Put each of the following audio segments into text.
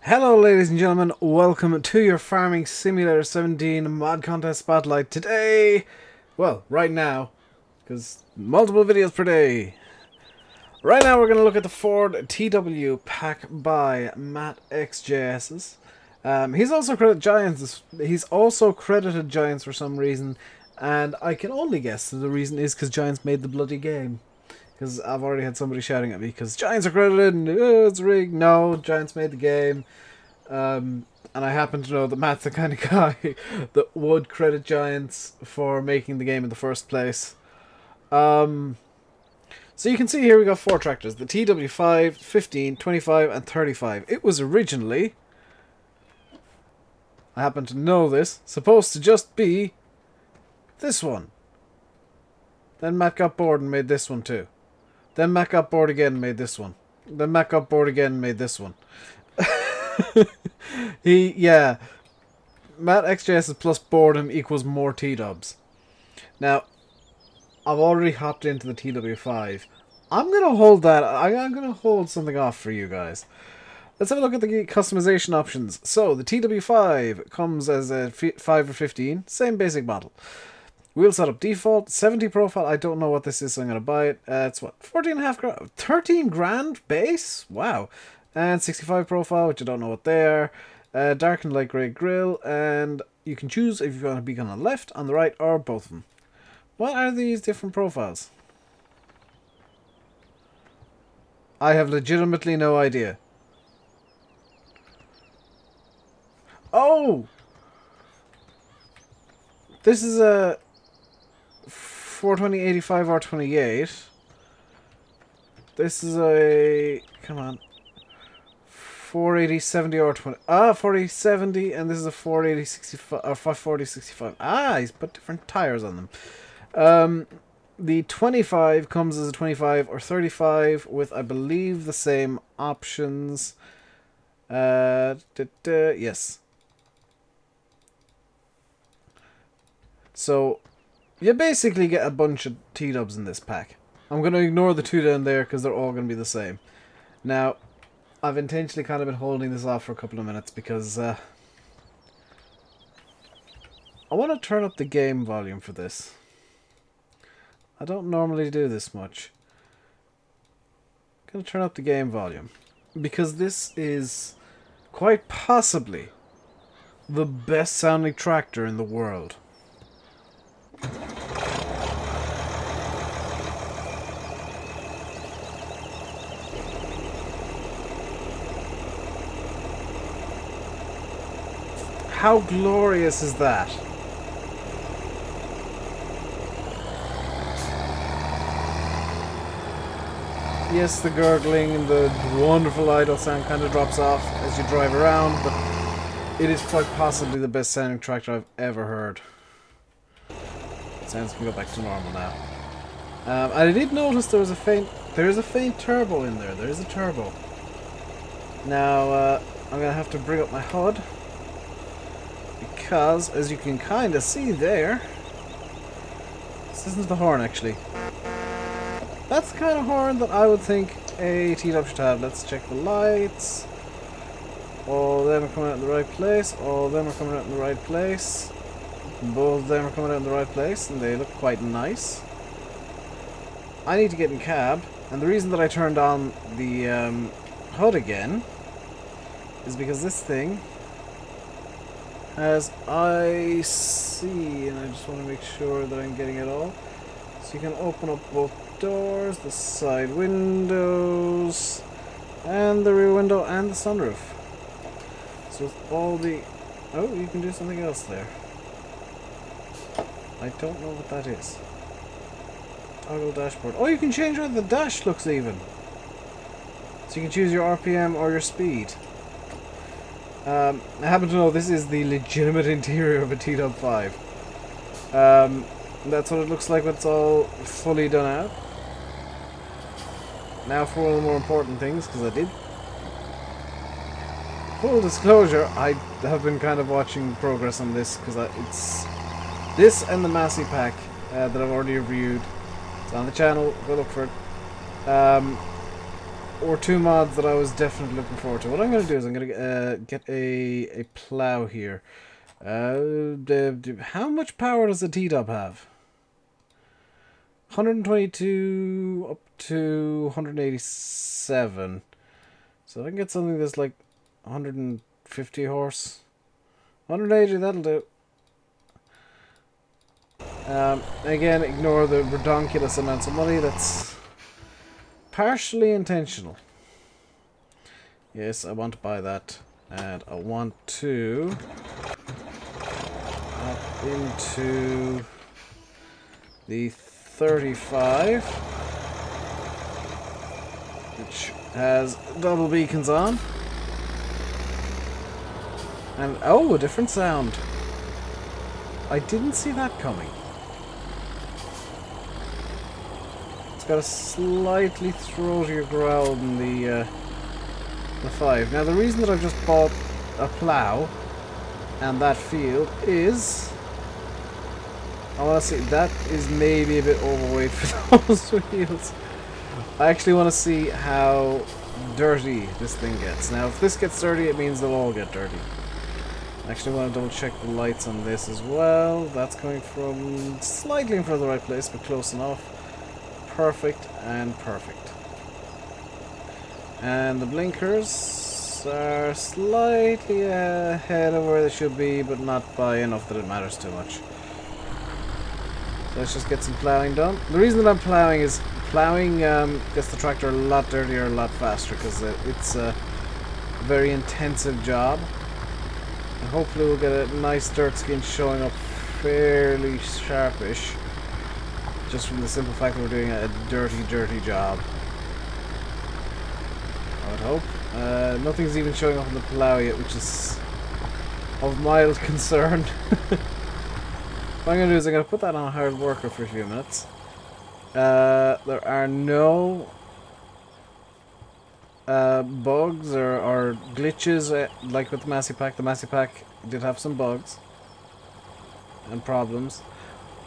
Hello ladies and gentlemen, welcome to your Farming Simulator 17 mod contest spotlight today. Well, right now, because multiple videos per day. Right now we're going to look at the Ford TW pack by Mattxjs. He's also credited Giants for some reason, and I can only guess that the reason is because Giants made the bloody game. Because I've already had somebody shouting at me because Giants are credited and it's rigged. No, Giants made the game. And I happen to know that Matt's the kind of guy that would credit Giants for making the game in the first place. So you can see here we got 4 tractors. The TW5, 15, 25 and 35. It was originally, I happen to know this, supposed to just be this one. Then Matt got bored and made this one too. Then Matt got bored again and made this one. Then Matt got bored again and made this one. Mattxjs plus boredom equals more T-dubs. Now, I've already hopped into the TW5. I'm gonna hold that. I'm gonna hold something off for you guys. Let's have a look at the customization options. So, the TW5 comes as a 5 or 15, same basic model. Wheel setup default, 70 profile, I don't know what this is, so I'm going to buy it. It's what, 14.5 grand, 13 grand base? Wow. And 65 profile, which I don't know what they are. Dark and light grey grille, and you can choose if you want to be on the left, on the right, or both of them. What are these different profiles? I have legitimately no idea. Oh! This is a 420/85 R28. This is a, come on, 480/70 R20. 480/70, and this is a 480/65 or 540/65. He's put different tires on them. The 25 comes as a 25 or 35 with, I believe, the same options. Yes. So, you basically get a bunch of T-dubs in this pack. I'm going to ignore the 2 down there because they're all going to be the same. Now, I've intentionally kind of been holding this off for a couple of minutes because I want to turn up the game volume for this. I don't normally do this much. I'm going to turn up the game volume because this is quite possibly the best sounding tractor in the world. How glorious is that? Yes, the gurgling and the wonderful idle sound kind of drops off as you drive around, but it is quite possibly the best sounding tractor I've ever heard. Sounds can go back to normal now. I did notice there is a faint turbo in there. There is a turbo. Now, I'm going to have to bring up my HUD. Because, as you can kind of see there, this isn't the horn actually. That's the kind of horn that I would think a T-dub should have. Let's check the lights. All of them are coming out in the right place. All of them are coming out in the right place. Both of them are coming out in the right place, and they look quite nice. I need to get in cab, and the reason that I turned on the HUD again is because this thing has IC, and I just want to make sure that I'm getting it all. So you can open up both doors, the side windows, and the rear window, and the sunroof. So with all the... Oh, you can do something else there. I don't know what that is. Toggle dashboard. Oh, you can change how the dash looks even. So you can choose your RPM or your speed. I happen to know this is the legitimate interior of a TW5. That's what it looks like when it's all fully done out. Now for one of the more important things, because I did. Full disclosure, I have been kind of watching progress on this, because it's this and the Massey pack that I've already reviewed. It's on the channel, go look for it. were two mods that I was definitely looking forward to. What I'm going to do is I'm going to get a plow here. How much power does the T-Dub have? 122 up to 187. So I can get something that's like 150 horse. 180, that'll do. Again, ignore the redonkulous amounts of money. That's partially intentional. Yes, I want to buy that. And I want to up into the 35, which has double beacons on. And oh, a different sound. I didn't see that coming. It's got a slightly throatier growl than the 5. Now the reason that I've just bought a plough and that field is I want to see, that is maybe a bit overweight for those wheels. I actually want to see how dirty this thing gets. Now if this gets dirty, it means they'll all get dirty. I actually want to double check the lights on this as well. That's coming from slightly in front of the right place, but close enough. Perfect and perfect. And the blinkers are slightly ahead of where they should be, but not by enough that it matters too much. So let's just get some ploughing done. The reason that I'm ploughing is ploughing gets the tractor a lot dirtier, a lot faster, because it's a very intensive job. And hopefully we'll get a nice dirt skin showing up fairly sharpish, just from the simple fact that we're doing a dirty job. I would hope. Nothing's even showing up on the plough yet, which is of mild concern. What I'm going to do is I'm going to put that on hard worker for a few minutes. There are no bugs or glitches like with the Massey Pack. The Massey Pack did have some bugs and problems.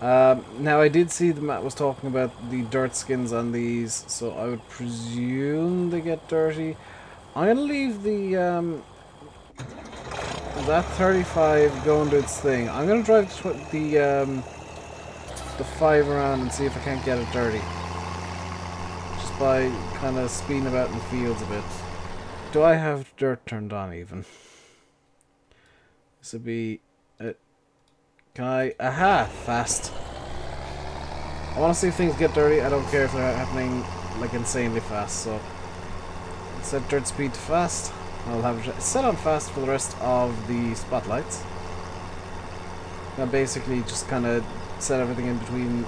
Now I did see that Matt was talking about the dirt skins on these, so I would presume they get dirty. I'm going to leave the that 35 going to its thing. I'm going to drive the 5 around and see if I can't get it dirty. Just by kind of speeding about in the fields a bit. Do I have dirt turned on even? This would be... can I... Aha! Fast. I want to see if things get dirty. I don't care if they're happening like insanely fast, so... set dirt speed to fast. I'll have it set on fast for the rest of the spotlights. Now basically just kind of set everything in between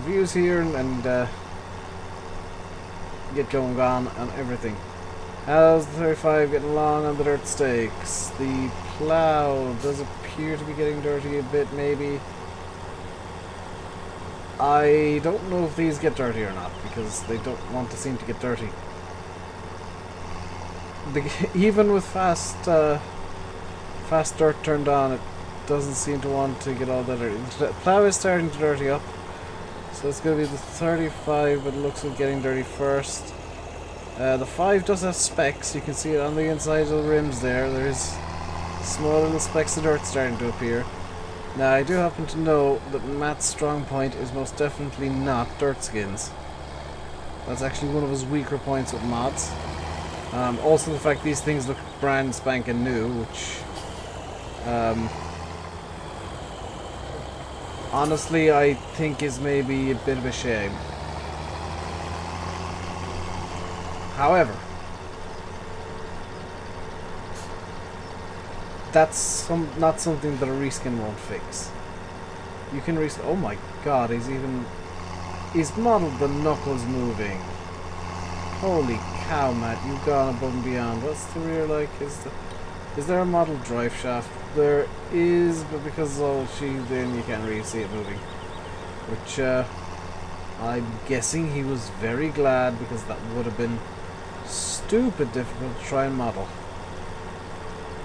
views here and get going on everything. How's the 35 getting along on the dirt stakes? The plough does appear to be getting dirty a bit, maybe. I don't know if these get dirty or not, because they don't want to seem to get dirty. Even with fast dirt turned on, it doesn't seem to want to get all that dirty. The plough is starting to dirty up, so it's going to be the 35, but it looks like getting dirty first. The 5 does have specks. You can see it on the inside of the rims there. There's small little specks of dirt starting to appear. Now I do happen to know that Matt's strong point is most definitely not dirt skins. That's actually one of his weaker points with mods. Also the fact these things look brand spanking new, which honestly I think is maybe a bit of a shame. However, that's not something that a reskin won't fix. You can reskin. Oh my god, he's modelled the knuckles moving. Holy cow, Matt, you've gone above and beyond. What's the rear like? Is there a model drive shaft? There is, but because it's all sheathed in, you can't really see it moving. Which, I'm guessing he was very glad, because that would have been stupid difficult to try and model.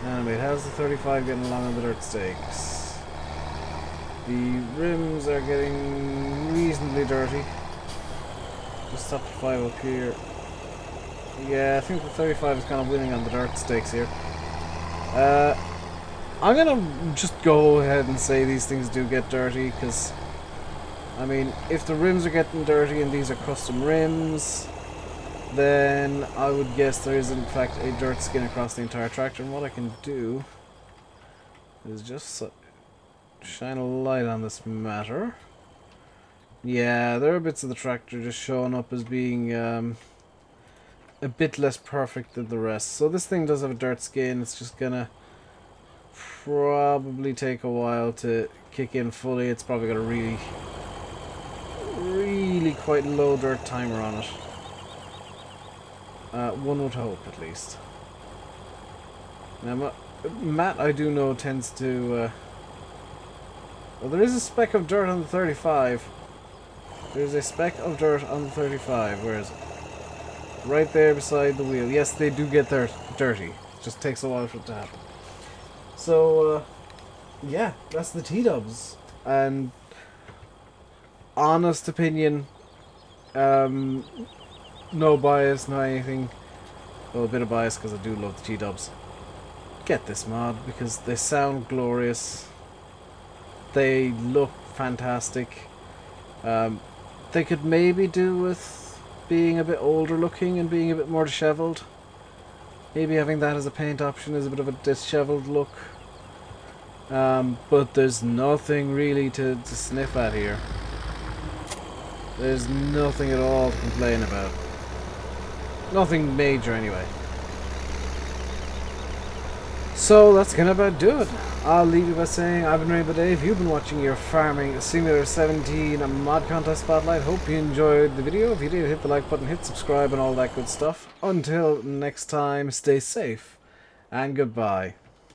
Anyway, how's the 35 getting along on the dirt stakes? The rims are getting reasonably dirty. Just stop the 5 up here. Yeah, I think the 35 is kind of winning on the dirt stakes here. I'm gonna just go ahead and say these things do get dirty, because, I mean, if the rims are getting dirty and these are custom rims, then I would guess there is in fact a dirt skin across the entire tractor. And what I can do is just shine a light on this matter. Yeah, there are bits of the tractor just showing up as being a bit less perfect than the rest. So this thing does have a dirt skin. It's just gonna probably take a while to kick in fully. It's probably got a really quite low dirt timer on it. One would hope, at least. Now, Matt, I do know, tends to... well, there is a speck of dirt on the 35. There's a speck of dirt on the 35. Where is it? Right there beside the wheel. Yes, they do get dirty. It just takes a while for it to happen. So, yeah, that's the T-dubs. And, honest opinion, no bias, no anything. Well, a bit of bias because I do love the T-dubs. Get this mod because they sound glorious. They look fantastic. They could maybe do with being a bit older looking and being a bit more disheveled. Maybe having that as a paint option is a bit of a disheveled look. But there's nothing really to sniff at here. There's nothing at all to complain about. Nothing major anyway. So that's gonna about do it. I'll leave you by saying I've been RainbowDave. You've been watching your Farming Simulator 17 mod contest spotlight. Hope you enjoyed the video. If you did, hit the like button, hit subscribe and all that good stuff. Until next time, stay safe and goodbye.